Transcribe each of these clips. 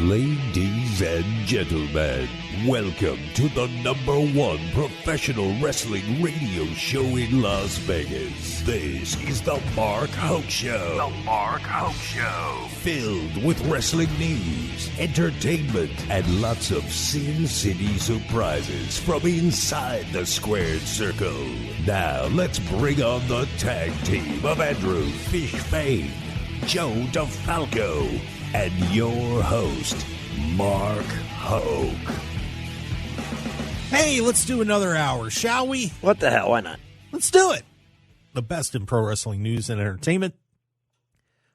Ladies and gentlemen, welcome to the #1 professional wrestling radio show in Las Vegas. This is the Mark Hoke Show. The Mark Hoke Show. Filled with wrestling news, entertainment, and lots of Sin City surprises from inside the squared circle. Now, let's bring on the tag team of Andrew Fish Fane, Joe DeFalco, and your host, Mark Hoke. Hey, let's do another hour, shall we? What the hell? Why not? Let's do it. The best in pro wrestling news and entertainment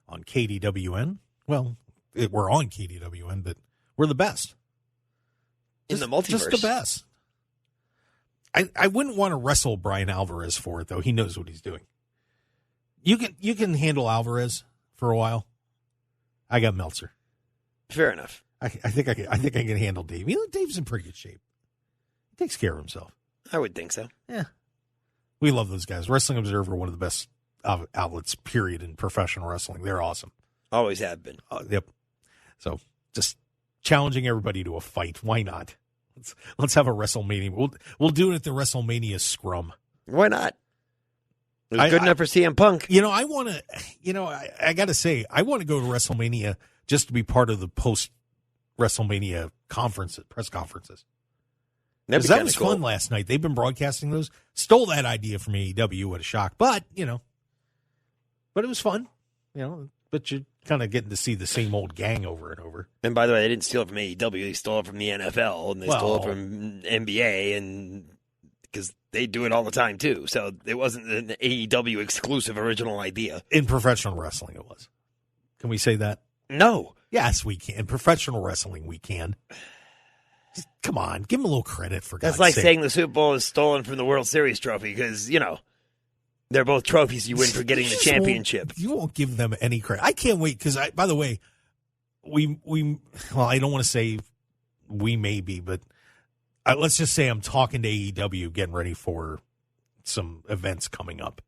on KDWN. Well, we're on KDWN, but we're the best. In the multiverse. Just the best. I wouldn't want to wrestle Brian Alvarez for it, though. He knows what he's doing. You can handle Alvarez for a while. I got Meltzer. Fair enough. I think I can handle Dave. You know, Dave's in pretty good shape. He takes care of himself. I would think so. Yeah. We love those guys. Wrestling Observer, one of the best outlets, period, in professional wrestling. They're awesome. Always have been. Yep. So just challenging everybody to a fight. Why not? Let's have a WrestleMania. We'll do it at the WrestleMania scrum. Why not? It was good enough for CM Punk. You know, I want to, I got to say, I want to go to WrestleMania just to be part of the post-WrestleMania press conferences. That was cool. Fun last night. They've been broadcasting those. Stole that idea from AEW. What a shock. But it was fun. But you're kind of getting to see the same old gang over and over. And by the way, they didn't steal it from AEW. They stole it from the NFL, and they stole it from NBA, and because they do it all the time, too. So it wasn't an AEW exclusive original idea. In professional wrestling, it was. Can we say that? No. Yes, we can. In professional wrestling, we can. Just, come on. Give them a little credit, for God's sake. That's like saying the Super Bowl is stolen from the World Series trophy because, they're both trophies you win for getting the championship. You won't give them any credit. I can't wait because, by the way, I don't want to say we may be, but let's just say I'm talking to AEW, getting ready for some events coming up,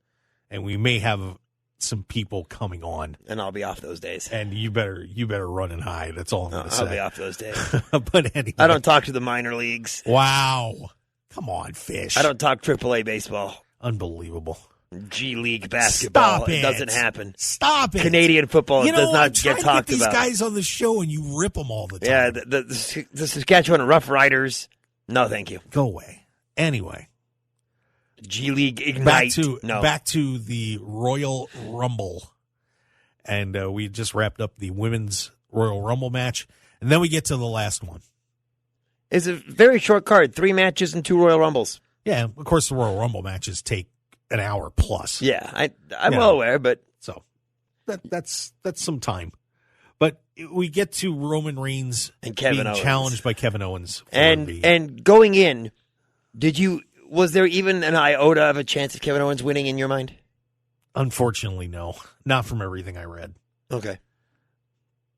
and we may have some people coming on, and I'll be off those days. And you better run and hide. That's all I'm going to say. I'll be off those days. But anyway, I don't talk to the minor leagues. Wow, come on, Fish. I don't talk AAA baseball. Unbelievable. G League basketball. Stop it. It doesn't happen. Stop it. Canadian football does not get talked about. These guys on the show and you rip them all the time. Yeah, the Saskatchewan Rough Riders. No, thank you. Go away. Anyway, G League Ignite. Back to the Royal Rumble, and we just wrapped up the women's Royal Rumble match, and then we get to the last one. It's a very short card: 3 matches and 2 Royal Rumbles. Yeah, of course the Royal Rumble matches take an hour plus. Yeah, I'm well aware, but so that's some time. But we get to Roman Reigns and Kevin being challenged by Kevin Owens, and going in. Was there even an iota of a chance of Kevin Owens winning in your mind? Unfortunately, no, not from everything I read. Okay,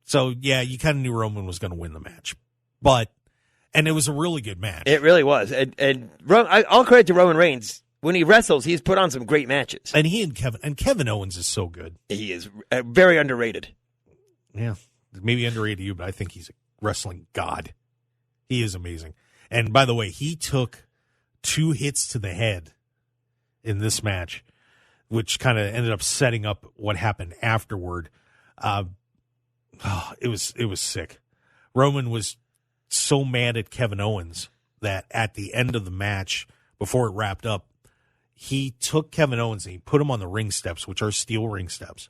so yeah, you kind of knew Roman was going to win the match, and it was a really good match. It really was, and all credit to Roman Reigns. When he wrestles, he's put on some great matches. And Kevin Owens is so good. He is very underrated. Yeah, maybe underrated to you, but I think he's a wrestling god. He is amazing. And by the way, he took 2 hits to the head in this match, which kind of ended up setting up what happened afterward. It was sick. Roman was so mad at Kevin Owens that at the end of the match, before it wrapped up, he took Kevin Owens and he put him on the ring steps, which are steel ring steps,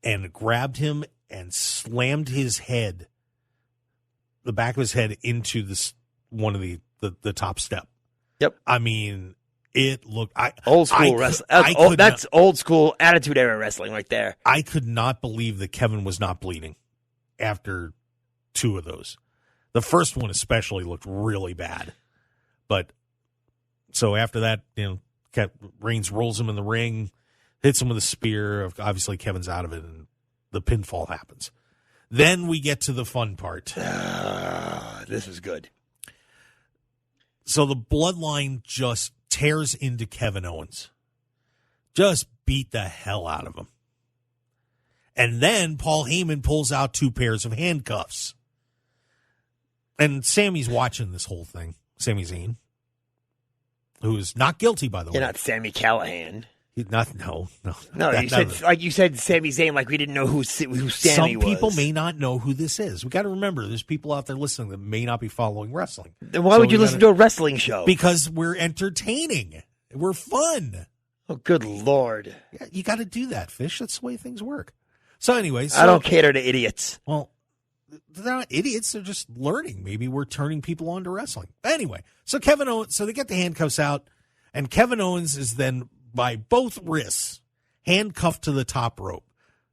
and grabbed him and slammed his head, the back of his head, into one of the top step. Yep. I mean, it looked old school wrestling. That's old school Attitude Era wrestling right there. I could not believe that Kevin was not bleeding after 2 of those. The first one especially looked really bad, but. So after that, Reigns rolls him in the ring, hits him with a spear. Obviously, Kevin's out of it, and the pinfall happens. Then we get to the fun part. This is good. So the bloodline just tears into Kevin Owens. Just beat the hell out of him. And then Paul Heyman pulls out 2 pairs of handcuffs. And Sammy's watching this whole thing. Sami Zayn, who is not guilty, by the way. You're not Sami Callahan. No. You said Sami Zayn like we didn't know who Sammy was. Some people may not know who this is. We got to remember, there's people out there listening that may not be following wrestling. Then why would you listen to a wrestling show? Because we're entertaining. We're fun. Oh, good Lord. Yeah, you got to do that, Fish. That's the way things work. So anyway. I don't cater to idiots. Well, they're not idiots. They're just learning. Maybe we're turning people on to wrestling. Anyway, so Kevin Owens, so they get the handcuffs out, and Kevin Owens is then by both wrists handcuffed to the top rope.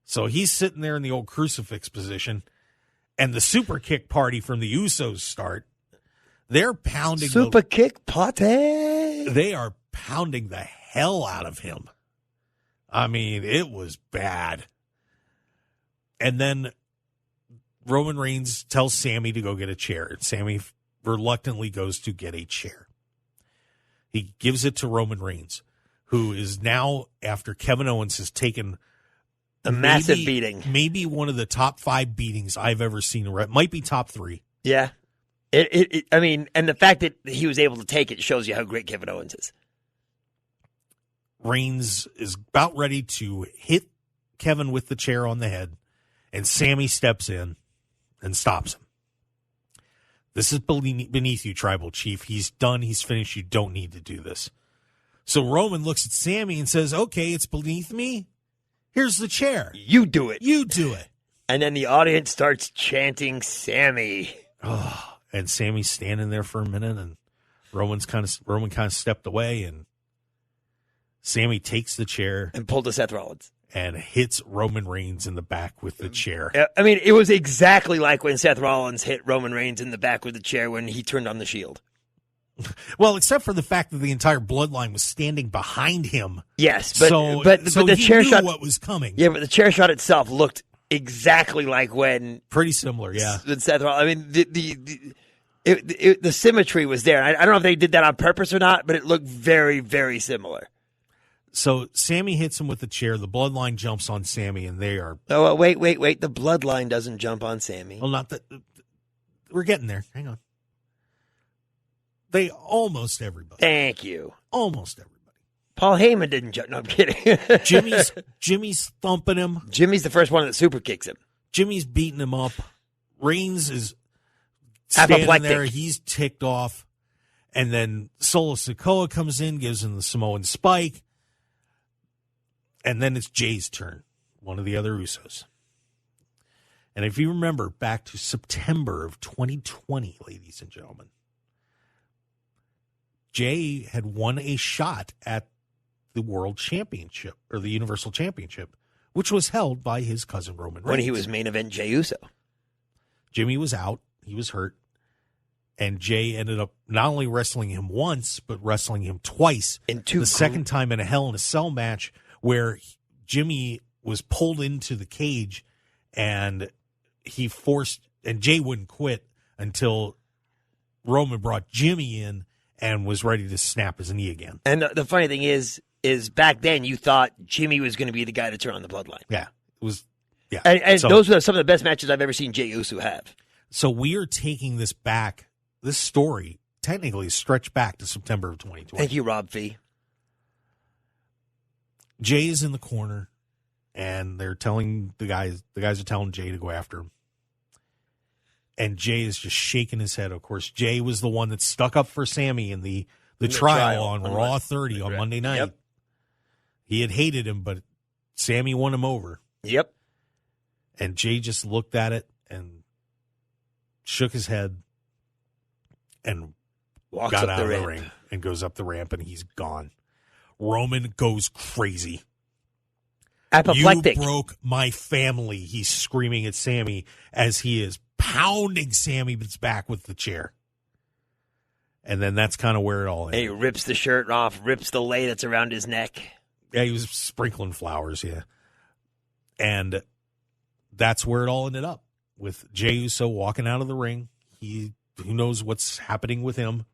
So he's sitting there in the old crucifix position, and the super kick party from the Usos start. They're pounding super kick party. They are pounding the hell out of him. I mean, it was bad. And then Roman Reigns tells Sammy to go get a chair, and Sammy reluctantly goes to get a chair. He gives it to Roman Reigns, who is now, after Kevin Owens has taken a massive beating, maybe one of the top 5 beatings I've ever seen. It might be top 3. Yeah. I mean, and the fact that he was able to take it shows you how great Kevin Owens is. Reigns is about ready to hit Kevin with the chair on the head, and Sammy steps in and stops him. This is beneath you, Tribal Chief. He's done. He's finished. You don't need to do this. So Roman looks at Sammy and says, okay, it's beneath me. Here's the chair. You do it. You do it. And then the audience starts chanting Sammy. Oh, and Sammy's standing there for a minute, and Roman kind of stepped away, and Sammy takes the chair and pulled to Seth Rollins and hits Roman Reigns in the back with the chair. I mean, it was exactly like when Seth Rollins hit Roman Reigns in the back with the chair when he turned on the Shield. Well, except for the fact that the entire bloodline was standing behind him. Yes, but so the he chair knew shot, what was coming. Yeah, but the chair shot itself looked exactly like when pretty similar. Yeah, when Seth Rollins. I mean, the symmetry was there. I don't know if they did that on purpose or not, but it looked very, very similar. So Sammy hits him with the chair. The bloodline jumps on Sammy, and they are. Oh, wait! The bloodline doesn't jump on Sammy. Well, not that. We're getting there. Hang on. They almost everybody. Thank you. Almost everybody. Paul Heyman didn't jump. No, I'm kidding. Jimmy's thumping him. Jimmy's the first one that super kicks him. Jimmy's beating him up. Reigns is standing apoplectic there. He's ticked off. And then Solo Sikoa comes in, gives him the Samoan spike. And then it's Jay's turn, one of the other Usos. And if you remember back to September of 2020, ladies and gentlemen, Jay had won a shot at the World Championship, or the Universal Championship, which was held by his cousin Roman Reigns. When he was main event Jey Uso. Jimmy was out. He was hurt. And Jay ended up not only wrestling him once, but wrestling him twice. The second time in a Hell in a Cell match where Jimmy was pulled into the cage and and Jay wouldn't quit until Roman brought Jimmy in and was ready to snap his knee again. And the funny thing is back then you thought Jimmy was going to be the guy to turn on the bloodline. Yeah. It was, yeah. And so, those were some of the best matches I've ever seen Jey Uso have. So we are taking this back. This story technically is stretched back to September of 2020. Thank you, Rob Fee. Jay is in the corner, and they're telling the guys are telling Jay to go after him. And Jay is just shaking his head. Of course, Jay was the one that stuck up for Sammy in the trial on Raw 30 on Monday night. Yep. He had hated him, but Sammy won him over. Yep. And Jay just looked at it and shook his head and got out of the ring and goes up the ramp, and he's gone. Roman goes crazy. Apoplectic. You broke my family, he's screaming at Sammy as he is pounding Sammy's back with the chair. And then that's kind of where it all ended. And he rips the shirt off, rips the lei that's around his neck. Yeah, he was sprinkling flowers, yeah. And that's where it all ended up, with Jey Uso walking out of the ring. Who knows what's happening with him.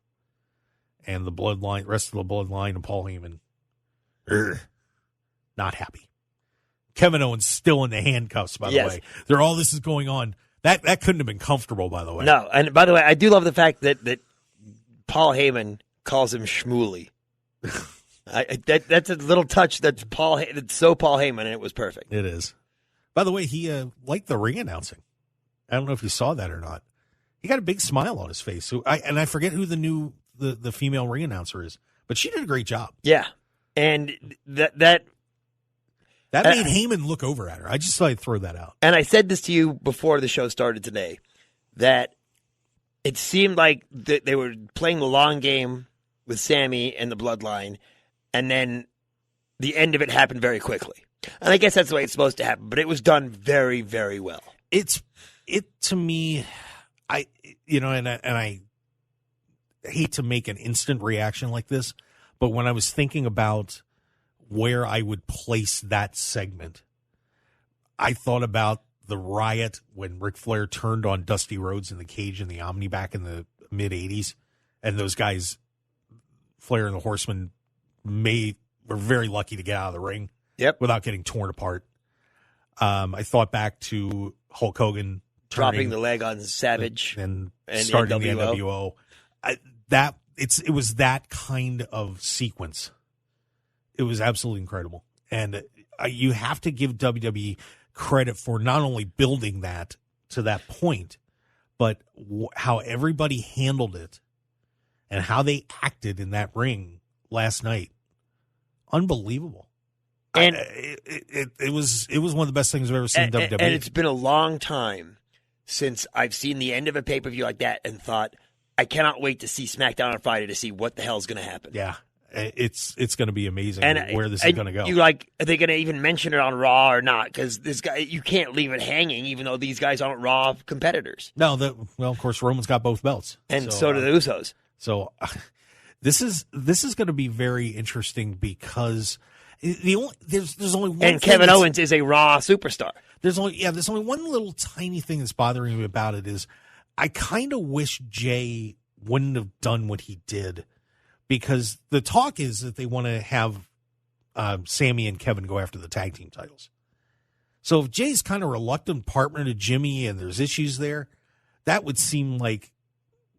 And the rest of the bloodline, and Paul Heyman, not happy. Kevin Owens still in the handcuffs, by the way. They're all this is going on. That couldn't have been comfortable, by the way. No, and by the way, I do love the fact that Paul Heyman calls him Shmooly. That's a little touch that's so Paul Heyman, and it was perfect. It is. By the way, he liked the ring announcing. I don't know if you saw that or not. He got a big smile on his face. So I forget who the female ring announcer is, but she did a great job. Yeah, and that made Heyman look over at her. I just thought I'd throw that out. And I said this to you before the show started today, that it seemed like they were playing the long game with Sammy and the Bloodline, and then the end of it happened very quickly. And I guess that's the way it's supposed to happen, but it was done very, very well. To me, I hate to make an instant reaction like this, but when I was thinking about where I would place that segment, I thought about the riot when Ric Flair turned on Dusty Rhodes in the cage in the Omni back in the mid-'80s, and those guys, Flair and the Horsemen, were very lucky to get out of the ring without getting torn apart. I thought back to Hulk Hogan dropping the leg on Savage and starting the NWO. It was that kind of sequence. It was absolutely incredible. And you have to give WWE credit for not only building that to that point, but how everybody handled it and how they acted in that ring last night. Unbelievable. And it was one of the best things I've ever seen in WWE. And it's been a long time since I've seen the end of a pay-per-view like that and thought, I cannot wait to see SmackDown on Friday to see what the hell's going to happen. Yeah. It's going to be amazing where this is going to go. Are they going to even mention it on Raw or not? Because this guy, you can't leave it hanging, even though these guys aren't Raw competitors. No, of course, Roman's got both belts, and so do the Usos. So this is going to be very interesting because there's only one. And Kevin Owens is a Raw superstar. There's only one little tiny thing that's bothering me about it is I kind of wish Jay wouldn't have done what he did. Because the talk is that they want to have Sammy and Kevin go after the tag team titles. So if Jay's kind of reluctant partner to Jimmy and there's issues there, that would seem like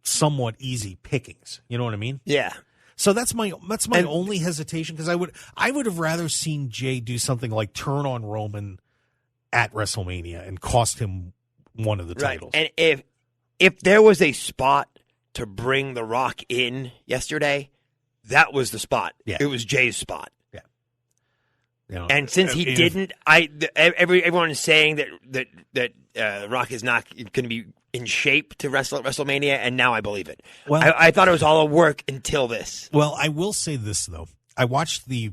somewhat easy pickings. You know what I mean? Yeah. So that's my only hesitation, because I would have rather seen Jay do something like turn on Roman at WrestleMania and cost him one of the titles. And if there was a spot to bring The Rock in yesterday, that was the spot. Yeah. It was Jay's spot. Yeah. You know, and since he didn't, everyone is saying that Rock is not going to be in shape to wrestle at WrestleMania, and now I believe it. Well, I thought it was all a work until this. Well, I will say this though: I watched the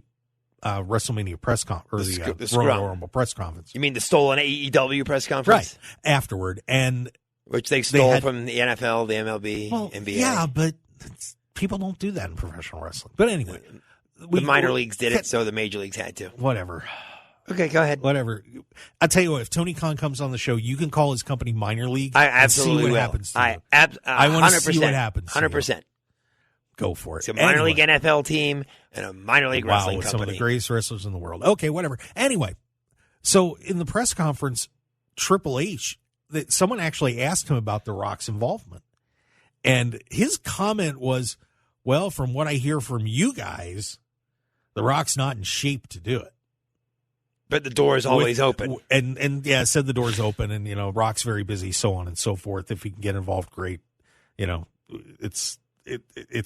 WrestleMania press conference, or the Royal Rumble press conference. You mean the stolen AEW press conference, right? Afterward, and which they stole from the NFL, the MLB, NBA. Yeah, but people don't do that in professional wrestling. But anyway, the minor leagues did it, so the major leagues had to. Whatever. Okay, go ahead. Whatever. I'll tell you what, if Tony Khan comes on the show, you can call his company Minor League. I absolutely and see what will. happens to I want to see what happens. 100%. Go for it. It's a minor league NFL team and a minor league wrestling company. Some of the greatest wrestlers in the world. Okay, whatever. Anyway, so in the press conference, Triple H, someone actually asked him about The Rock's involvement. And his comment was, well, from what I hear from you guys, The Rock's not in shape to do it. But the door is always open. And yeah, said the door's open, and, you know, Rock's very busy, so on and so forth. If he can get involved, great. You know, it's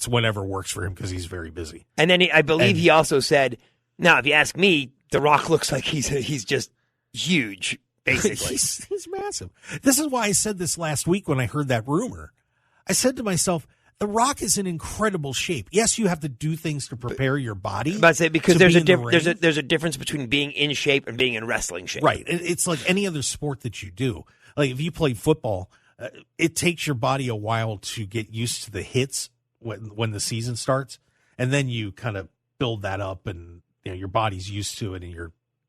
whenever works for him because he's very busy. And then I believe he also said, now, if you ask me, The Rock looks like he's just huge, basically. he's massive. This is why I said this last week when I heard that rumor. I said to myself, The Rock is in incredible shape. Yes, you have to do things to prepare your body. But say because there's a difference between being in shape and being in wrestling shape. Right. It's like any other sport that you do. Like if you play football, it takes your body a while to get used to the hits when the season starts, and then you kind of build that up, and you know your body's used to it, and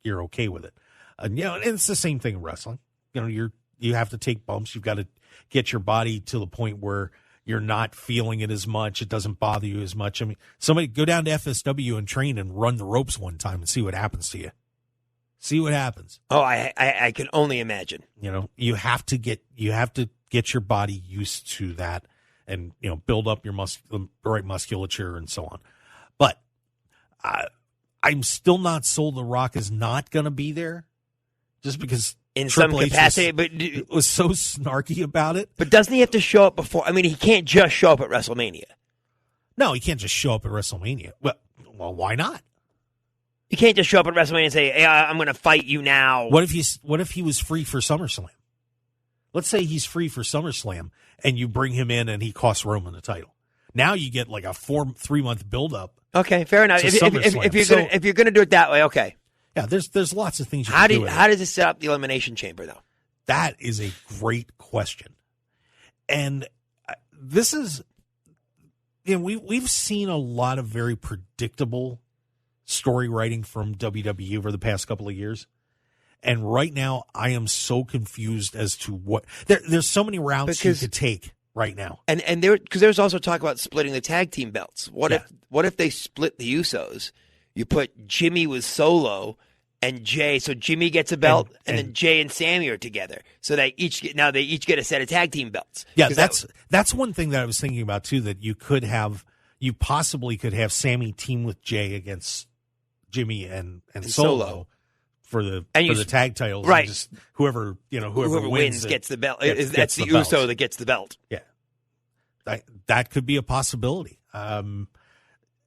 you're okay with it. And you know, and it's the same thing in wrestling. You know, you have to take bumps. You've got to get your body to the point where you're not feeling it as much. It doesn't bother you as much. I mean, somebody go down to FSW and train and run the ropes one time and see what happens to you. See what happens. Oh, I can only imagine. You know, you have to get your body used to that, and build up your the right musculature and so on. But I'm still not sold The Rock is not going to be there, just because in Triple some H capacity, was so snarky about it. But doesn't he have to show up before? I mean, he can't just show up at WrestleMania. No, he can't just show up at WrestleMania. Well, why not? You can't just show up at WrestleMania and say, "Hey, I'm going to fight you now." What if he was free for SummerSlam? Let's say he's free for SummerSlam, and you bring him in, and he costs Roman the title. Now you get like a 3-month build-up. Okay, fair enough. If you're gonna do it that way, okay. Yeah, there's lots of things you can do. How does it set up the Elimination Chamber, though? That is a great question, and this is, we've seen a lot of very predictable story writing from WWE over the past couple of years, and right now I am so confused as to what there's so many routes you could take right now, and there's also talk about splitting the tag team belts. What if they split the Usos? You put Jimmy with Solo and Jay, so Jimmy gets a belt, and then Jay and Sammy are together, so they each get a set of tag team belts. Yeah, that's one thing that I was thinking about too. That you possibly could have Sammy team with Jay against Jimmy and Solo for the tag titles, right? And just whoever wins gets the belt. That's the Uso that gets the belt. Yeah, that could be a possibility.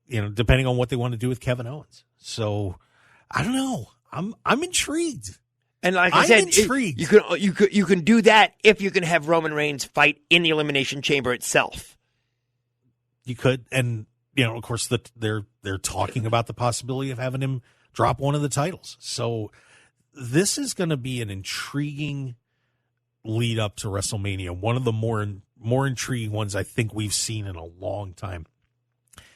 Depending on what they want to do with Kevin Owens. So I don't know. I'm intrigued. And like I said, intrigued. You can do that if you can have Roman Reigns fight in the Elimination Chamber itself. You could, and of course, they're talking about the possibility of having him drop one of the titles. So this is going to be an intriguing lead up to WrestleMania. One of the more intriguing ones I think we've seen in a long time.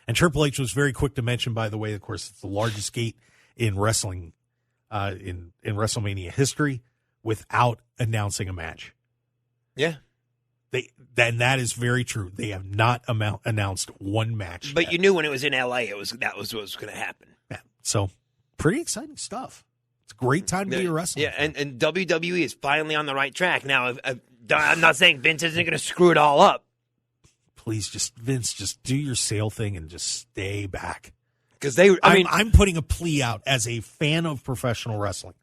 And Triple H was very quick to mention, by the way, of course, it's the largest gate in wrestling, in WrestleMania history, without announcing a match. Yeah. That is very true. They have not announced one match. But yet. You knew when it was in LA, that was what was going to happen. Yeah. So pretty exciting stuff. It's a great time to be a wrestler. Yeah, and WWE is finally on the right track. Now, I'm not saying Vince isn't going to screw it all up. Please, Vince, just do your sale thing and just stay back. Because I'm putting a plea out as a fan of professional wrestling.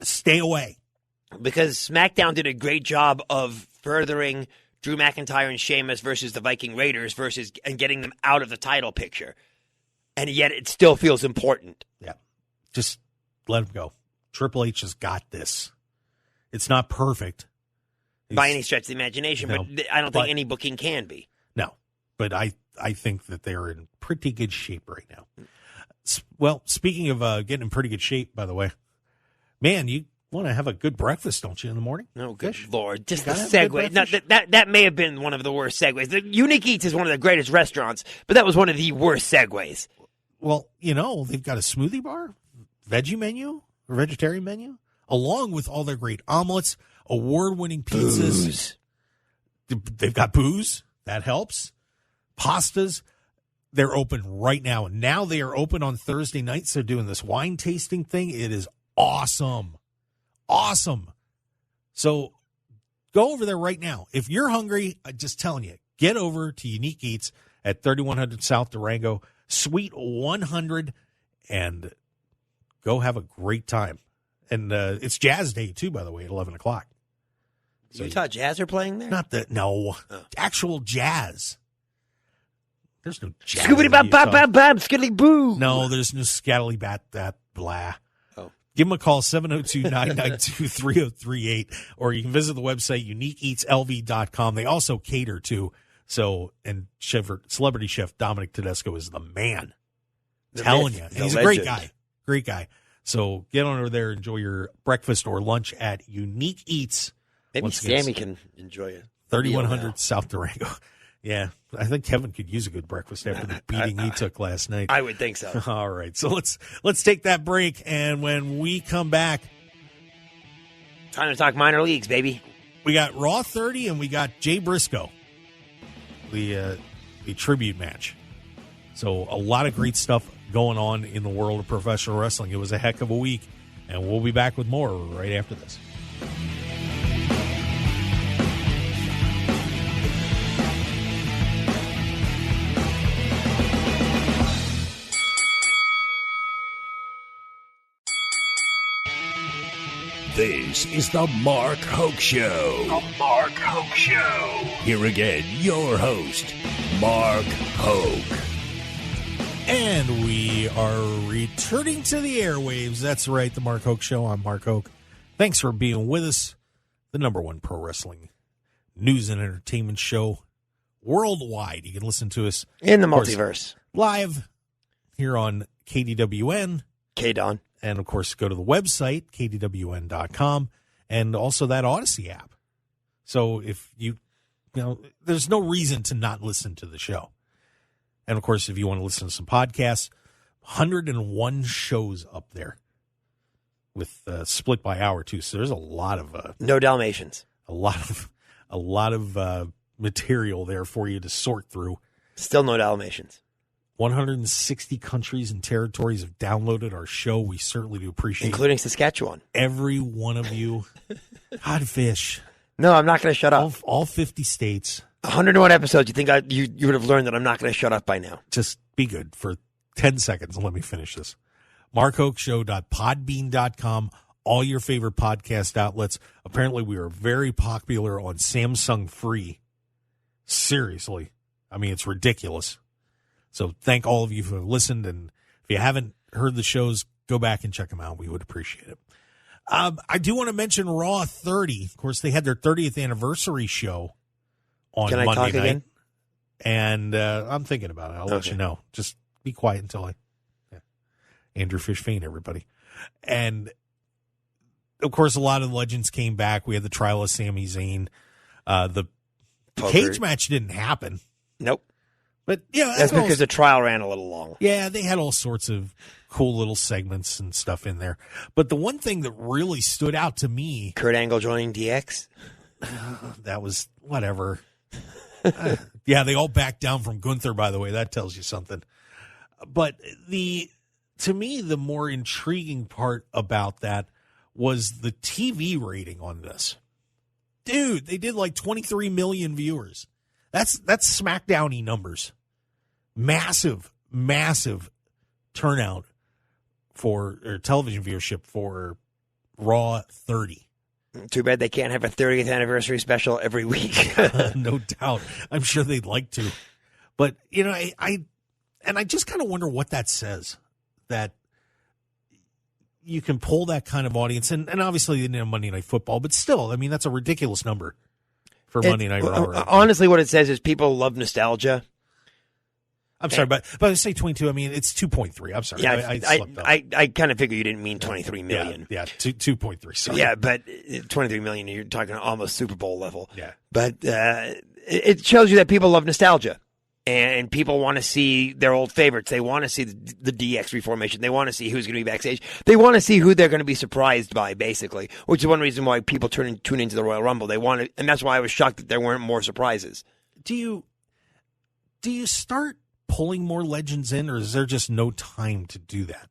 Stay away. Because SmackDown did a great job of furthering Drew McIntyre and Sheamus versus the Viking Raiders and getting them out of the title picture. And yet it still feels important. Yeah. Just let him go. Triple H has got this. It's not perfect. By any stretch of the imagination, but I don't think any booking can be. No, but I think that they're in pretty good shape right now. Well, speaking of getting in pretty good shape, by the way, man, you want to have a good breakfast, don't you, in the morning? Oh, good Lord. Just the segue. Now, that may have been one of the worst segues. The Unique Eats is one of the greatest restaurants, but that was one of the worst segues. Well, they've got a smoothie bar, veggie menu, or vegetarian menu, along with all their great omelets, award-winning pizzas. Booze. They've got booze. That helps. Pastas. They're open right now. And now they are open on Thursday nights. They're doing this wine tasting thing. It is awesome. Awesome. So go over there right now. If you're hungry, I'm just telling you, get over to Unique Eats at 3100 South Durango, Suite 100, and go have a great time. And it's Jazz Day, too, by the way, at 11 o'clock. So Utah Jazz are playing there? Actual jazz. There's no jazz. Scooby-Bop-Bop-Bop-Bop, Skiddly-Boo. No, there's no scatterly-bat, that blah. Oh. Give them a call, 702-992-3038, or you can visit the website, uniqueeatslv.com. They also cater, too. So, and celebrity chef Dominic Tedesco is the man. Telling you. And he's a great guy. Great guy. So get on over there, enjoy your breakfast or lunch at Unique Eats. Maybe Sammy can enjoy it. 3100 South Durango. Yeah, I think Kevin could use a good breakfast after the beating he took last night. I would think so. All right, so let's take that break, and when we come back, time to talk minor leagues, baby. We got Raw 30, and we got Jay Briscoe, the tribute match. So a lot of great stuff going on in the world of professional wrestling. It was a heck of a week. And we'll be back with more right after this. This is the Mark Hoke Show. The Mark Hoke Show. Here again, your host, Mark Hoke. And we are returning to the airwaves. That's right, the Mark Hoke Show. I'm Mark Hoke. Thanks for being with us. The number one pro wrestling news and entertainment show worldwide. You can listen to us in the multiverse live here on KDWN. K-Don. And, of course, go to the website, kdwn.com, and also that Odyssey app. So if you know, there's no reason to not listen to the show. And, of course, if you want to listen to some podcasts, 101 shows up there with split by hour, too. So there's a lot of... no Dalmatians. A lot of material there for you to sort through. Still no Dalmatians. 160 countries and territories have downloaded our show. We certainly do appreciate it. Including Saskatchewan. Every one of you. Hot fish. No, I'm not going to shut up. All 50 states. 101 episodes. You think you would have learned that I'm not going to shut up by now. Just be good for 10 seconds and let me finish this. MarkHokeShow.podbean.com. All your favorite podcast outlets. Apparently, we are very popular on Samsung Free. Seriously. I mean, it's ridiculous. So thank all of you who have listened, and if you haven't heard the shows, go back and check them out. We would appreciate it. I do want to mention Raw 30. Of course, they had their 30th anniversary show on Can I Monday talk night. again? And I'm thinking about it. I'll let you know. Just be quiet until Andrew Fish Fain, everybody. And, of course, a lot of the legends came back. We had the trial of Sami Zayn. The cage match didn't happen. Nope. But yeah, that's because the trial ran a little long. Yeah, they had all sorts of cool little segments and stuff in there. But the one thing that really stood out to me, Kurt Angle joining DX. That was whatever. Yeah, they all backed down from Gunther, by the way. That tells you something. But to me, the more intriguing part about that was the TV rating on this. Dude, they did like 23 million viewers. That's SmackDown-y numbers. Massive turnout for television viewership for Raw 30. Too bad they can't have a 30th anniversary special every week. No doubt. I'm sure they'd like to. But, you know, I just kind of wonder what that says, that you can pull that kind of audience. And obviously they didn't have Monday Night Football, but still, I mean, that's a ridiculous number for Monday Night Raw. Honestly, what it says is people love nostalgia. I'm sorry, but I say 22. I mean, it's 2.3. I'm sorry. Yeah, I slipped up. I kind of figure you didn't mean 23 million. Yeah, 2.3. Sorry. Yeah, but 23 million, you're talking almost Super Bowl level. Yeah. But it shows you that people love nostalgia. And people want to see their old favorites. They want to see the DX reformation. They want to see who's going to be backstage. They want to see who they're going to be surprised by, basically, which is one reason why people tune into the Royal Rumble. They want to, and that's why I was shocked that there weren't more surprises. Do you start pulling more legends in, or is there just no time to do that?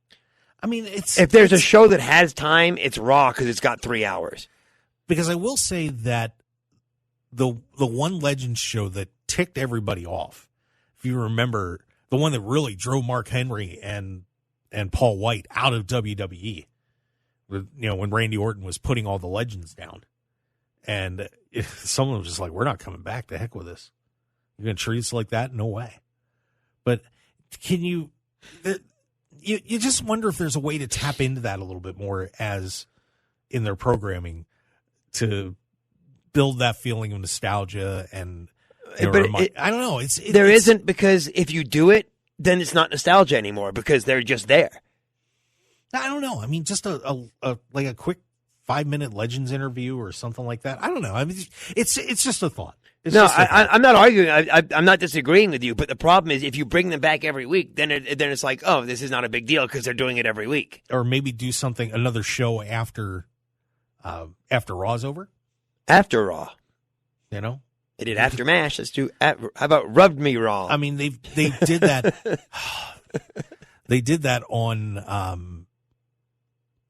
I mean, if there's a show that has time, it's Raw because it's got 3 hours. Because I will say that the one Legends show that ticked everybody off, if you remember, the one that really drove Mark Henry and Paul White out of WWE, when Randy Orton was putting all the legends down, and someone was just like, "We're not coming back. The heck with this. You're going to treat us like that? No way." But can you just wonder if there's a way to tap into that a little bit more as in their programming to build that feeling of nostalgia and I don't know. There isn't, because if you do it, then it's not nostalgia anymore because they're just there. I don't know. I mean, just a quick 5-minute Legends interview or something like that. I don't know. I mean, it's just a thought. I'm not arguing. I'm not disagreeing with you. But the problem is, if you bring them back every week, then it's like, oh, this is not a big deal because they're doing it every week. Or maybe do another show after Raw's over. After Raw, they did after MASH. Let's do. How about Rubbed Me Wrong? I mean, they did that. They did that on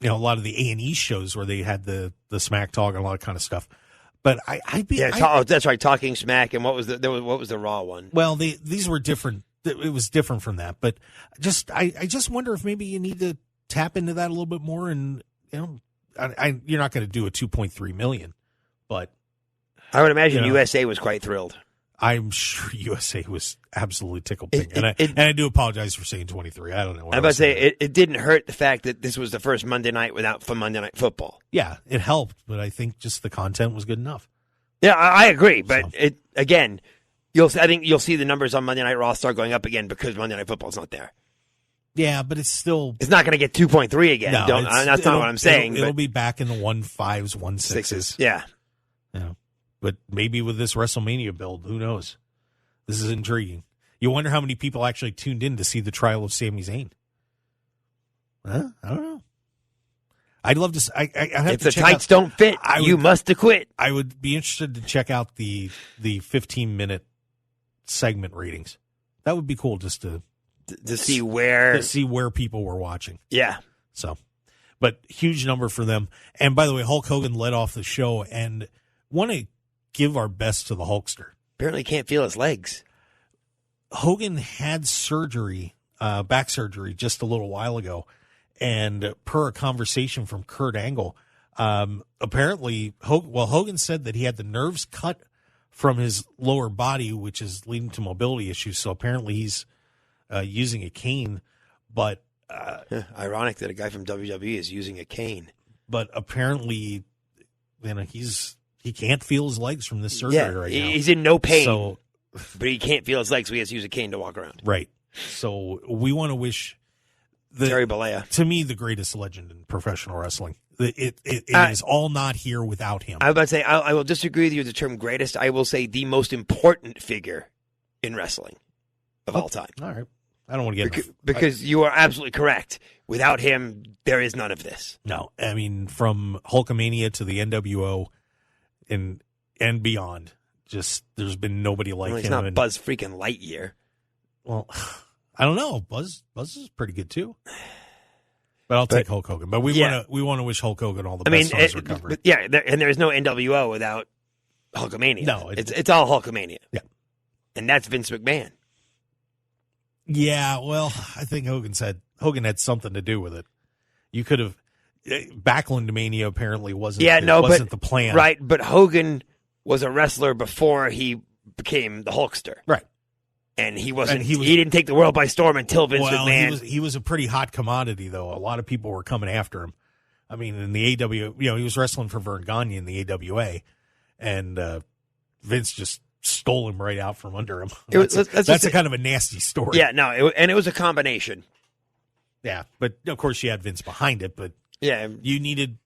a lot of the A&E shows where they had the smack talk and a lot of kind of stuff. But that's right, Talking Smack, and what was the Raw one? Well, these were different. It was different from that, but I just wonder if maybe you need to tap into that a little bit more. And you're not going to do a 2.3 million, but I would imagine USA was quite thrilled. I'm sure USA was absolutely tickled pink. And I do apologize for saying 23. I don't know. I'm about to say it didn't hurt the fact that this was the first Monday night without Monday Night Football. Yeah, it helped, but I think just the content was good enough. Yeah, I agree. But I think you'll see the numbers on Monday Night Raw start going up again because Monday Night Football's not there. Yeah, but it's not going to get 2.3 again. No, that's not what I'm saying. It'll be back in the 1.5s, 1.6s. Yeah. But maybe with this WrestleMania build, who knows? This is intriguing. You wonder how many people actually tuned in to see the trial of Sami Zayn. I don't know. I'd love to. If the tights don't fit, you must acquit. I would be interested to check out the 15-minute segment ratings. That would be cool, just to see where people were watching. Yeah. So, but huge number for them. And by the way, Hulk Hogan led off the show, and want to give our best to the Hulkster. Apparently can't feel his legs. Hogan had surgery, back surgery, just a little while ago. And per a conversation from Kurt Angle, apparently, Hogan said that he had the nerves cut from his lower body, which is leading to mobility issues. So apparently he's using a cane. But ironic that a guy from WWE is using a cane. But apparently, he can't feel his legs from this surgery right now. He's in no pain, but he can't feel his legs, so he has to use a cane to walk around. Right. So we want to wish Terry Bollea, to me, the greatest legend in professional wrestling. It is all not here without him. I was about to say, I will disagree with you with the term greatest. I will say the most important figure in wrestling of all time. All right. I don't want to get because you are absolutely correct. Without him, there is none of this. No, I mean, from Hulkamania to the NWO and beyond, just there's been nobody like him. He's not Buzz freaking Lightyear. Well, I don't know. Buzz is pretty good too. But I'll take Hulk Hogan. But we want to wish Hulk Hogan all the best on his recovery. And there is no NWO without Hulkamania. No, it's all Hulkamania. Yeah, and that's Vince McMahon. Yeah, well, I think Hogan had something to do with it. You could have Backlund Mania apparently wasn't the plan. Right, but Hogan was a wrestler before he became the Hulkster. Right. And he wasn't. He didn't take the world by storm until Vince McMahon. He was a pretty hot commodity, though. A lot of people were coming after him. I mean, in the AW, he was wrestling for Vern Gagne in the AWA, and Vince just stole him right out from under him. That's a kind of a nasty story. Yeah, no, and it was a combination. Yeah, but of course you had Vince behind it. But yeah, you needed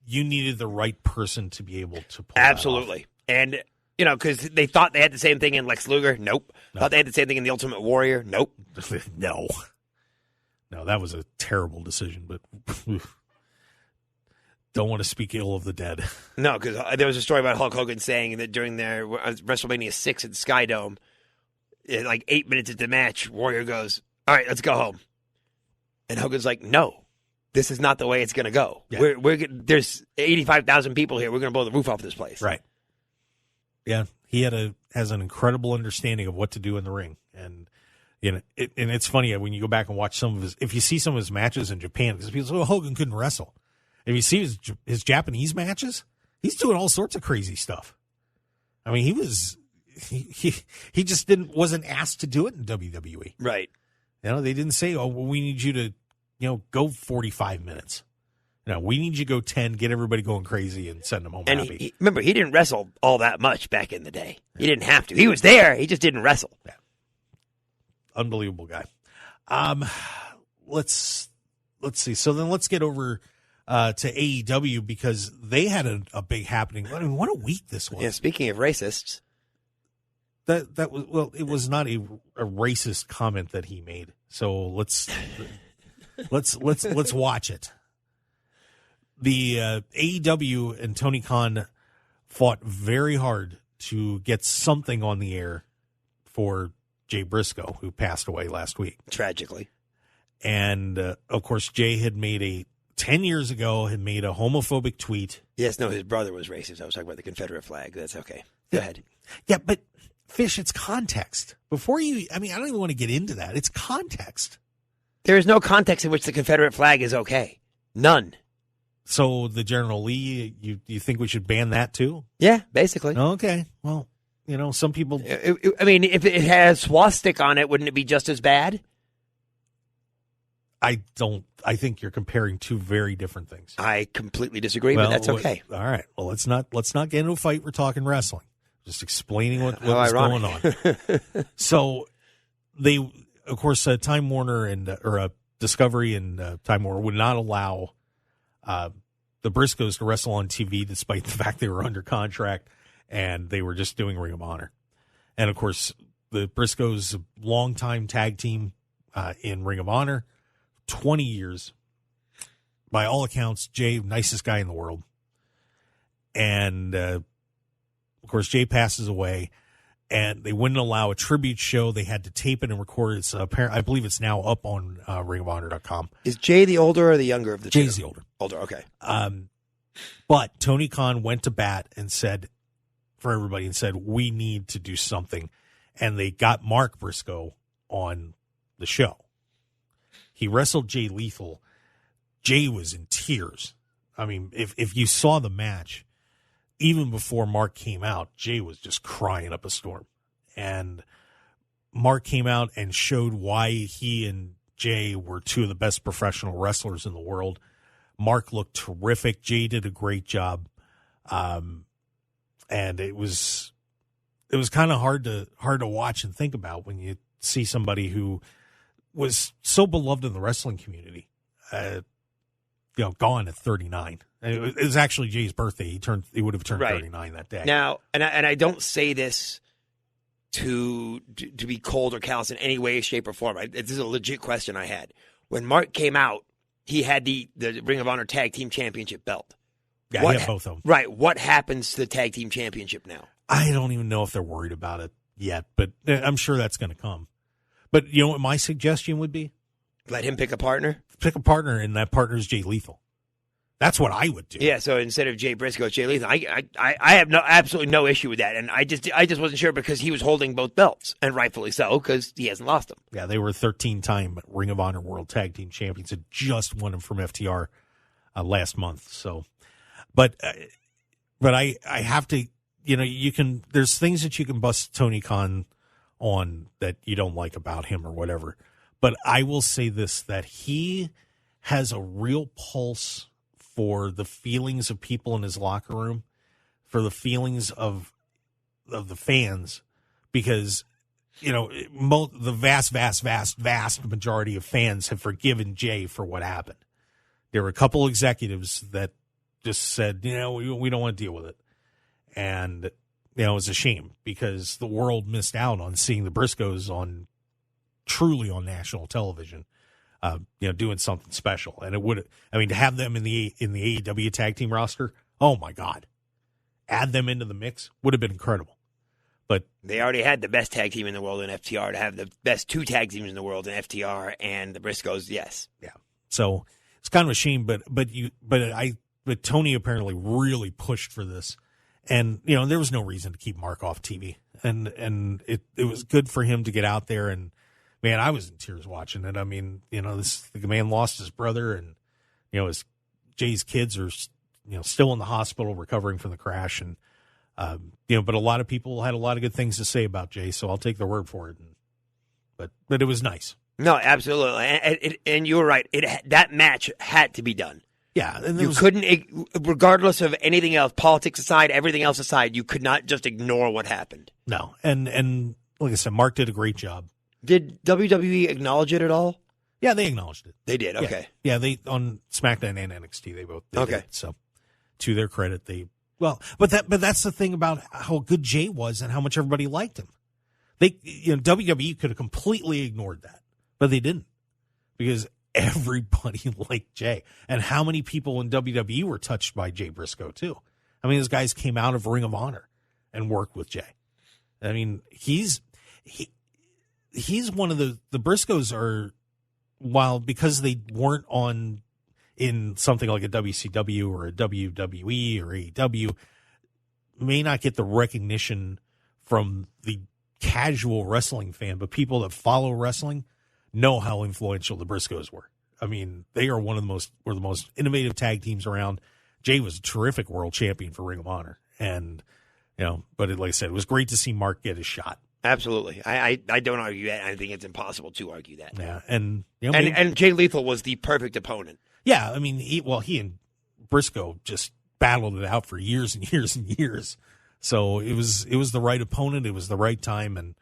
the right person to be able to pull absolutely. That off. And because they thought they had the same thing in Lex Luger. Nope. Thought they had the same thing in the Ultimate Warrior. Nope. No, that was a terrible decision. But don't want to speak ill of the dead. No, because there was a story about Hulk Hogan saying that during their WrestleMania 6 at the Sky Dome, like 8 minutes into the match, Warrior goes, "All right, let's go home." And Hogan's like, "No, this is not the way it's going to go. Yeah. There's 85,000 people here. We're going to blow the roof off this place." Right. Yeah, he has an incredible understanding of what to do in the ring, and and it's funny when you go back and watch if you see some of his matches in Japan, because people say, "Oh, Hogan couldn't wrestle." If you see his Japanese matches, he's doing all sorts of crazy stuff. I mean, he just wasn't asked to do it in WWE. Right. They didn't say, "Oh, well, we need you to go 45 minutes." No, we need you to go 10, get everybody going crazy, and send them home happy. Remember, he didn't wrestle all that much back in the day. He didn't have to. He was there. He just didn't wrestle. Yeah. Unbelievable guy. Let's see. So then let's get over to AEW, because they had a big happening. I mean, what a week this was. Yeah. Speaking of racists, that was it was not a racist comment that he made. So let's watch it. The AEW and Tony Khan fought very hard to get something on the air for Jay Briscoe, who passed away last week. Tragically. And, of course, Jay had made a 10 years ago had made a homophobic tweet. Yes, no, his brother was racist. I was talking about the Confederate flag. That's okay. Go ahead. Yeah, but Fish, it's context. I don't even want to get into that. It's context. There is no context in which the Confederate flag is okay. None. So the General Lee, you think we should ban that too? Yeah, basically. Okay. Well, some people. If it has swastika on it, wouldn't it be just as bad? I think you're comparing two very different things. I completely disagree, but that's okay. All right. Well, let's not get into a fight. We're talking wrestling. Just explaining what was going on. So they, of course, Time Warner or Discovery and Time Warner would not allow the Briscoes to wrestle on TV, despite the fact they were under contract and they were just doing Ring of Honor. And of course, the Briscoes, longtime tag team in Ring of Honor, 20 years. By all accounts, Jay, nicest guy in the world. And of course, Jay passes away, and they wouldn't allow a tribute show. They had to tape it and record it. So I believe it's now up on ringofhonor.com. Is Jay the older or the younger of the two? Jay's the older. Older, okay. But Tony Khan went to bat and said, for everybody, and said, we need to do something. And they got Mark Briscoe on the show. He wrestled Jay Lethal. Jay was in tears. I mean, if you saw the match, even before Mark came out, Jay was just crying up a storm. And Mark came out and showed why he and Jay were two of the best professional wrestlers in the world. Mark looked terrific. Jay did a great job. And it was kind of hard to watch and think about when you see somebody who was so beloved in the wrestling community, gone at 39. It was actually Jay's birthday. He would have turned 39 that day. Now, and I don't say this to be cold or callous in any way, shape, or form. This is a legit question I had. When Mark came out, he had the Ring of Honor Tag Team Championship belt. Yeah, he had both of them. Right. What happens to the Tag Team Championship now? I don't even know if they're worried about it yet, but I'm sure that's going to come. But you know what my suggestion would be? Let him pick a partner? Pick a partner, and that partner is Jay Lethal. That's what I would do. Yeah, so instead of Jay Briscoe, it's Jay Lethal. I have absolutely no issue with that, and I just wasn't sure because he was holding both belts, and rightfully so, because he hasn't lost them. Yeah, they were 13-time Ring of Honor World Tag Team Champions and just won them from FTR last month. So, but I have to, there's things that you can bust Tony Khan on that you don't like about him or whatever. But I will say this, that he has a real pulse for the feelings of people in his locker room, for the feelings of the fans, because, the vast majority of fans have forgiven Jay for what happened. There were a couple executives that just said, we don't want to deal with it. And, it was a shame because the world missed out on seeing the Briscoes truly on national television, doing something special. And it would, to have them in the AEW tag team roster, oh my God, add them into the mix would have been incredible. But they already had the best tag team in the world in FTR. To have the best two tag teams in the world in FTR and the Briscoes, yes, yeah. So it's kind of a shame, but Tony apparently really pushed for this. And, there was no reason to keep Mark off TV. And it was good for him to get out there. And, man, I was in tears watching it. The man lost his brother. And, Jay's kids are, still in the hospital recovering from the crash. And, but a lot of people had a lot of good things to say about Jay. So I'll take their word for it. But it was nice. No, absolutely. And you were right. That match had to be done. Yeah. And you couldn't, regardless of anything else, politics aside, everything else aside, you could not just ignore what happened. No. And like I said, Mark did a great job. Did WWE acknowledge it at all? Yeah, they acknowledged it. They did, okay. Yeah, they on SmackDown and NXT, they both did. Okay. So to their credit, but that's the thing about how good Jay was and how much everybody liked him. WWE could have completely ignored that, but they didn't, because everybody liked Jay. And how many people in WWE were touched by Jay Briscoe too? Those guys came out of Ring of Honor and worked with Jay. He's one of the Briscoes are, because they weren't on, in something like a WCW or a WWE or AEW may not get the recognition from the casual wrestling fan, but people that follow wrestling know how influential the Briscoes were. I mean, they are one of the most innovative tag teams around. Jay was a terrific world champion for Ring of Honor. And, but like I said, it was great to see Mark get his shot. Absolutely. I don't argue that. I think it's impossible to argue that. Yeah. And, and Jay Lethal was the perfect opponent. Yeah. I mean, he and Briscoe just battled it out for years and years and years. So it was the right opponent. It was the right time. And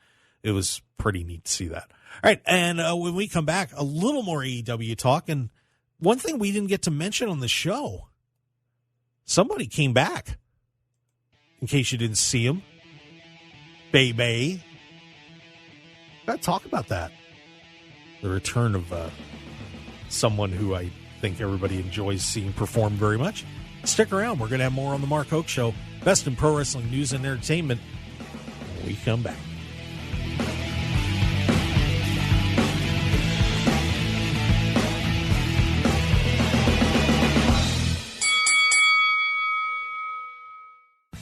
it was pretty neat to see that. All right. And when we come back, a little more AEW talk. And one thing we didn't get to mention on the show, somebody came back, in case you didn't see him. Bay. Gotta talk about that. The return of someone who I think everybody enjoys seeing perform very much. Stick around. We're going to have more on the Mark Hoke Show. Best in pro wrestling news and entertainment when we come back.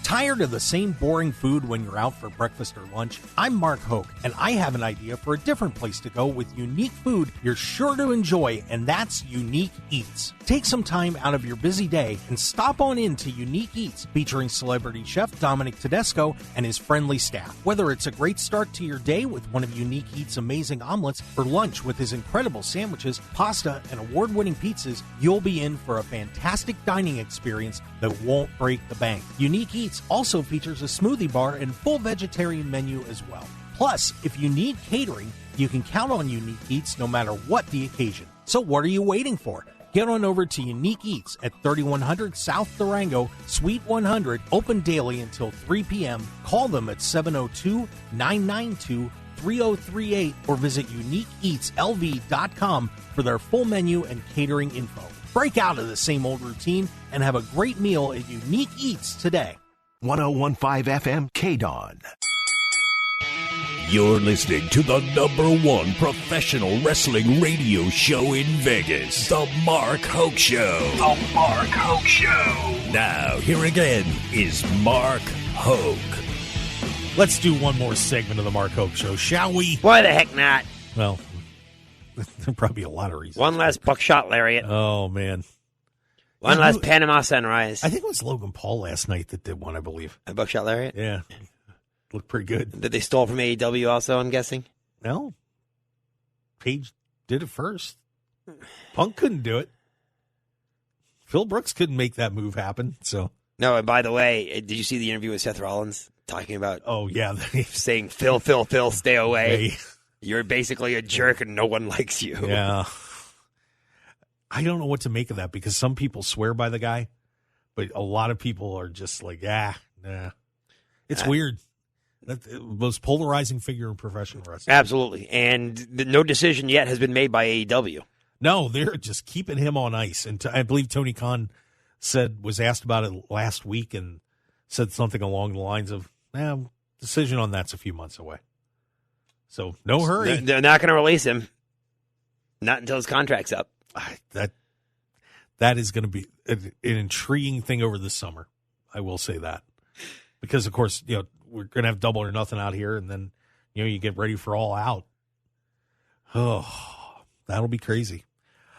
Tired of the same boring food when you're out for breakfast or lunch? I'm Mark Hoke, and I have an idea for a different place to go with unique food you're sure to enjoy, and that's Unique Eats. Take some time out of your busy day and stop on in to Unique Eats, featuring celebrity chef Dominic Tedesco and his friendly staff. Whether it's a great start to your day with one of Unique Eats' amazing omelets, or lunch with his incredible sandwiches, pasta, and award-winning pizzas, you'll be in for a fantastic dining experience that won't break the bank. Unique Eats also features a smoothie bar and full vegetarian menu as well. Plus, if you need catering, you can count on Unique Eats no matter what the occasion. So what are you waiting for? Get on over to Unique Eats at 3100 South Durango, Suite 100, open daily until 3 p.m. Call them at 702-992-3038 or visit uniqueeatslv.com for their full menu and catering info. Break out of the same old routine and have a great meal at Unique Eats today. 1015 FM KDON. You're listening to the #1 professional wrestling radio show in Vegas, The Mark Hoke Show. The Mark Hoke Show. Now, here again is Mark Hoke. Let's do one more segment of The Mark Hoke Show, shall we? Why the heck not? Well, there'll probably be a lot of reasons. One last buckshot lariat. Oh, man. One last Panama Sunrise. I think it was Logan Paul last night that did one, I believe. A buckshot lariat? Yeah. Looked pretty good. That they stole from AEW also, I'm guessing? No. Page did it first. Punk couldn't do it. Phil Brooks couldn't make that move happen, so. No, and by the way, did you see the interview with Seth Rollins talking about... Oh, yeah. saying, Phil, stay away. Hey. You're basically a jerk and no one likes you. Yeah. I don't know what to make of that because some people swear by the guy, but a lot of people are just like, nah. It's weird. That's the most polarizing figure in professional wrestling. Absolutely. And no decision yet has been made by AEW. No, they're just keeping him on ice. And I believe Tony Khan was asked about it last week and said something along the lines of, decision on that's a few months away. So no hurry. They're not going to release him. Not until his contract's up. That is going to be an intriguing thing over the summer. I will say that. Because, of course, we're going to have Double or Nothing out here, and then, you get ready for All Out. Oh, that'll be crazy.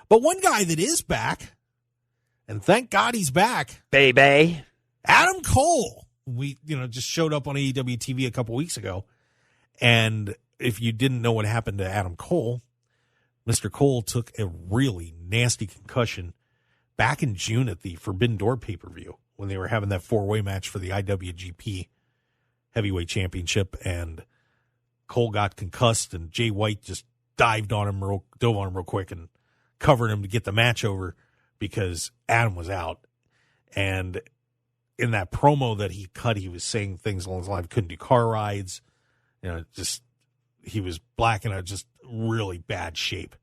But one guy that is back, and thank God he's back. Baby. Adam Cole. We, just showed up on AEW TV a couple weeks ago. And if you didn't know what happened to Adam Cole, Mr. Cole took a really nasty concussion back in June at the Forbidden Door pay-per-view when they were having that four-way match for the IWGP Heavyweight Championship, and Cole got concussed, and Jay White just dove on him real quick and covered him to get the match over because Adam was out. And in that promo that he cut, he was saying things along the line, couldn't do car rides, he was black and out, just really bad shape.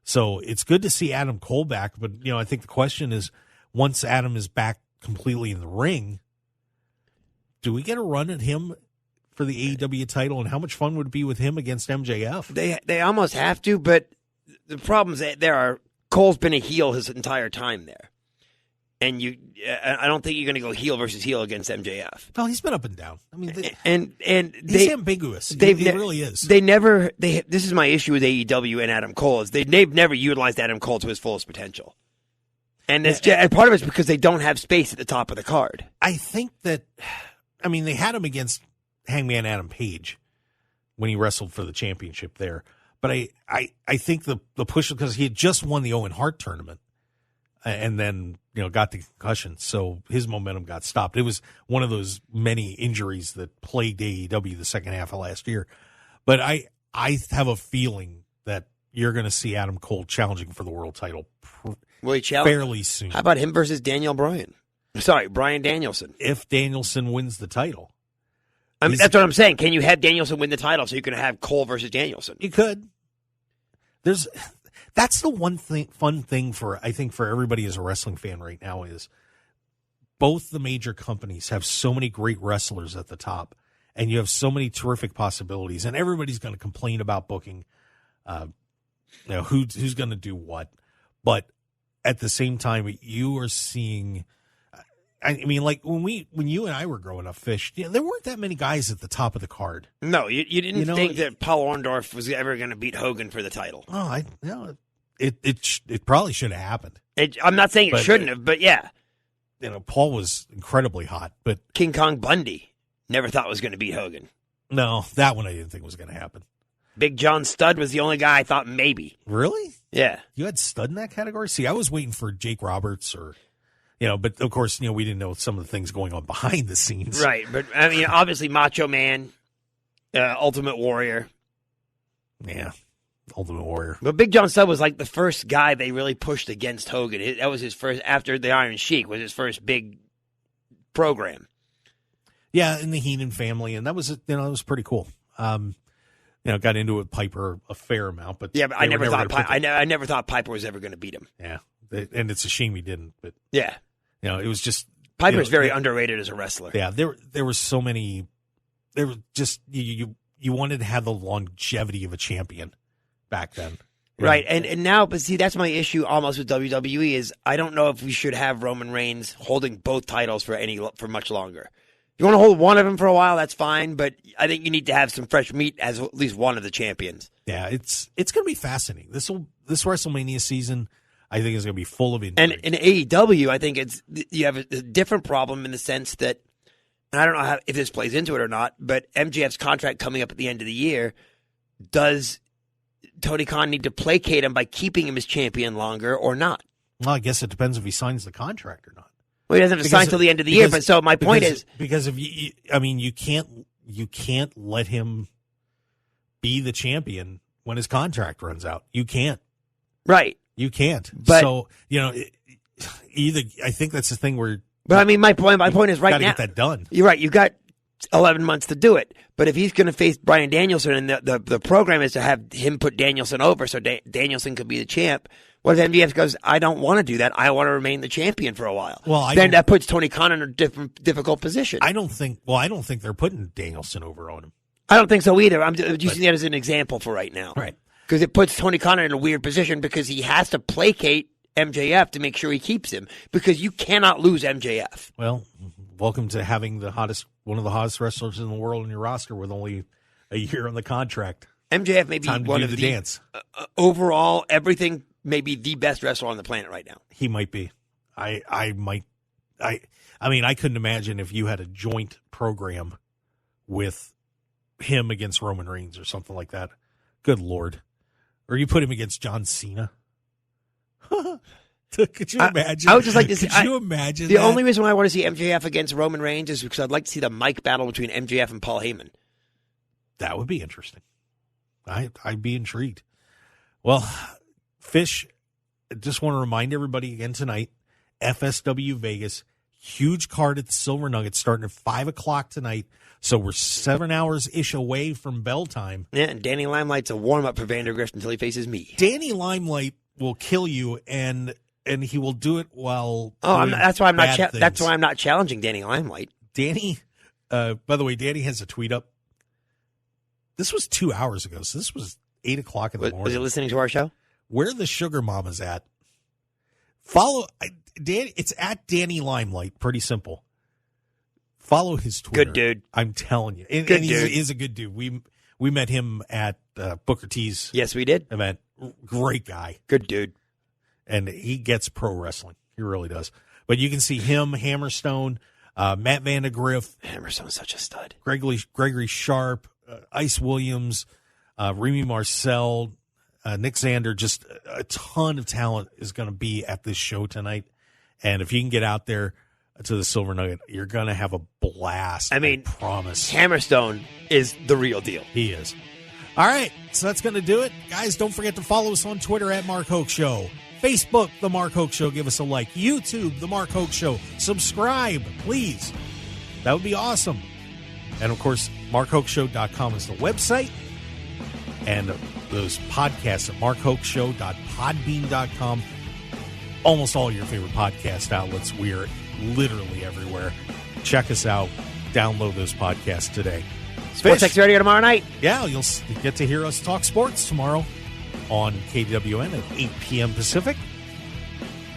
So it's good to see Adam Cole back, but I think the question is, once Adam is back completely in the ring, do we get a run at him for the AEW title, and how much fun would it be with him against MJF? They almost have to, but the problem is that there are Cole's been a heel his entire time there. And I don't think you're going to go heel versus heel against MJF. No, he's been up and down. I mean, he's ambiguous. He really is. This is my issue with AEW and Adam Cole is they've never utilized Adam Cole to his fullest potential, and and part of it's because they don't have space at the top of the card. I think that, I mean, they had him against Hangman Adam Page when he wrestled for the championship there, but I think the push because he had just won the Owen Hart tournament. And then, got the concussion, so his momentum got stopped. It was one of those many injuries that plagued AEW the second half of last year. But I have a feeling that you're going to see Adam Cole challenging for the world title fairly soon. How about him versus Bryan Danielson? If Danielson wins the title. I mean, that's what I'm saying. Can you have Danielson win the title so you can have Cole versus Danielson? You could. That's the one fun thing for everybody as a wrestling fan right now is both the major companies have so many great wrestlers at the top, and you have so many terrific possibilities, and everybody's going to complain about booking, who's going to do what. But at the same time, you are seeing. I mean, like when you and I were growing up, Fish, there weren't that many guys at the top of the card. No, you didn't think that Paul Orndorff was ever going to beat Hogan for the title. Oh, it probably should have happened. I'm not saying it shouldn't have, but yeah. Paul was incredibly hot, but King Kong Bundy never thought was going to beat Hogan. No, that one I didn't think was going to happen. Big John Studd was the only guy I thought maybe. Really? Yeah. You had Studd in that category? See, I was waiting for Jake Roberts or... but of course, we didn't know some of the things going on behind the scenes. Right, but I mean, obviously Macho Man, Ultimate Warrior. Yeah, Ultimate Warrior. But Big John Studd was like the first guy they really pushed against Hogan. That was his first, after the Iron Sheik, was his first big program. Yeah, in the Heenan family, and that was, it was pretty cool. Got into it with Piper a fair amount, but yeah, but I never thought Piper was ever going to beat him. Yeah, and it's a shame he didn't. But yeah, it was just Piper's very underrated as a wrestler. Yeah, there were so many. There were just you wanted to have the longevity of a champion back then. Right, and now, but see, that's my issue almost with WWE is I don't know if we should have Roman Reigns holding both titles for much longer. If you want to hold one of them for a while, that's fine, but I think you need to have some fresh meat as at least one of the champions. Yeah, it's going to be fascinating. This WrestleMania season, I think, is going to be full of intrigue. And in AEW, I think you have a different problem in the sense that, and I don't know if this plays into it or not, but MJF's contract coming up at the end of the year, does Tony Khan need to placate him by keeping him as champion longer or not? Well, I guess it depends if he signs the contract or not. Well, he doesn't have to sign till the end of the year. But so my point is, because if you can't let him be the champion when his contract runs out. You can't. Right. You can't. But, so either I think that's the thing where. But I mean, my point is right now. Got to get that done. You're right. You got 11 months to do it. But if he's going to face Bryan Danielson, and the program is to have him put Danielson over so Danielson could be the champ. What if MJF goes, I don't want to do that. I want to remain the champion for a while. Well, then that puts Tony Khan in a difficult position. I don't think they're putting Danielson over on him. I don't think so either. I'm using that as an example for right now. Right. Because it puts Tony Khan in a weird position because he has to placate MJF to make sure he keeps him because you cannot lose MJF. Well, welcome to having one of the hottest wrestlers in the world in your roster with only a year on the contract. MJF may be one of the dance. Overall, everything may be the best wrestler on the planet right now. He might be. I mean, I couldn't imagine if you had a joint program with him against Roman Reigns or something like that. Good Lord. Or you put him against John Cena. Could you imagine? I would just like to see. Could you imagine the only reason why I want to see MJF against Roman Reigns is because I'd like to see the mic battle between MJF and Paul Heyman. That would be interesting. I'd be intrigued. Well, Fish, I just want to remind everybody again tonight, FSW Vegas, huge card at the Silver Nugget starting at 5 o'clock tonight. So we're 7 hours-ish away from bell time. Yeah, and Danny Limelight's a warm-up for Vandergrift until he faces me. Danny Limelight will kill you, and he will do it while that's why I'm not challenging Danny Limelight. Danny, by the way, Danny has a tweet up. This was 2 hours ago, so this was 8 o'clock in the morning. Was he listening to our show? Where the sugar mamas at? Follow Dan. It's at Danny Limelight. Pretty simple. Follow his Twitter. Good dude. I'm telling you. And, Good and dude. he's a good dude. We met him at Booker T's Yes, we did. event. Great guy. Good dude. And he gets pro wrestling. He really does. But you can see him, Hammerstone, Matt Vandegrift, Hammerstone's such a stud. Gregory Sharp, Ice Williams, Remy Marcel, Nick Zander. Just a ton of talent is going to be at this show tonight. And if you can get out there to the Silver Nugget, you're going to have a blast. I promise. Hammerstone is the real deal. He is. All right, so that's going to do it. Guys, don't forget to follow us on Twitter at Mark Hoke Show. Facebook, The Mark Hoke Show. Give us a like. YouTube, The Mark Hoke Show. Subscribe, please. That would be awesome. And, of course, markhokeshow.com is the website. And those podcasts at markhokeshow.podbean.com. Almost all your favorite podcast outlets. We are literally everywhere. Check us out. Download those podcasts today. SportsX Radio tomorrow night. Yeah, you'll get to hear us talk sports tomorrow on KWN at 8 p.m. Pacific.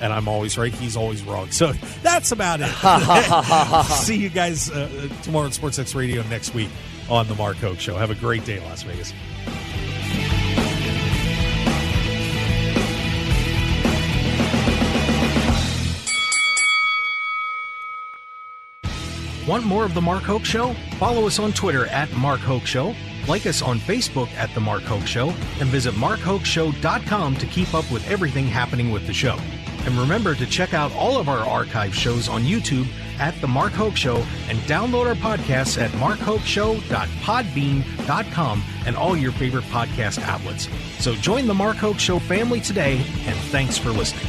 And I'm always right. He's always wrong. So that's about it. See you guys tomorrow on SportsX Radio next week on The Mark Hoke Show. Have a great day, Las Vegas. Want more of The Mark Hoke Show? Follow us on Twitter at Mark Hoke Show, like us on Facebook at The Mark Hoke Show, and visit markhokeshow.com to keep up with everything happening with the show. And remember to check out all of our archive shows on YouTube at The Mark Hoke Show and download our podcasts at markhokeshow.podbean.com and all your favorite podcast outlets. So join The Mark Hoke Show family today, and thanks for listening.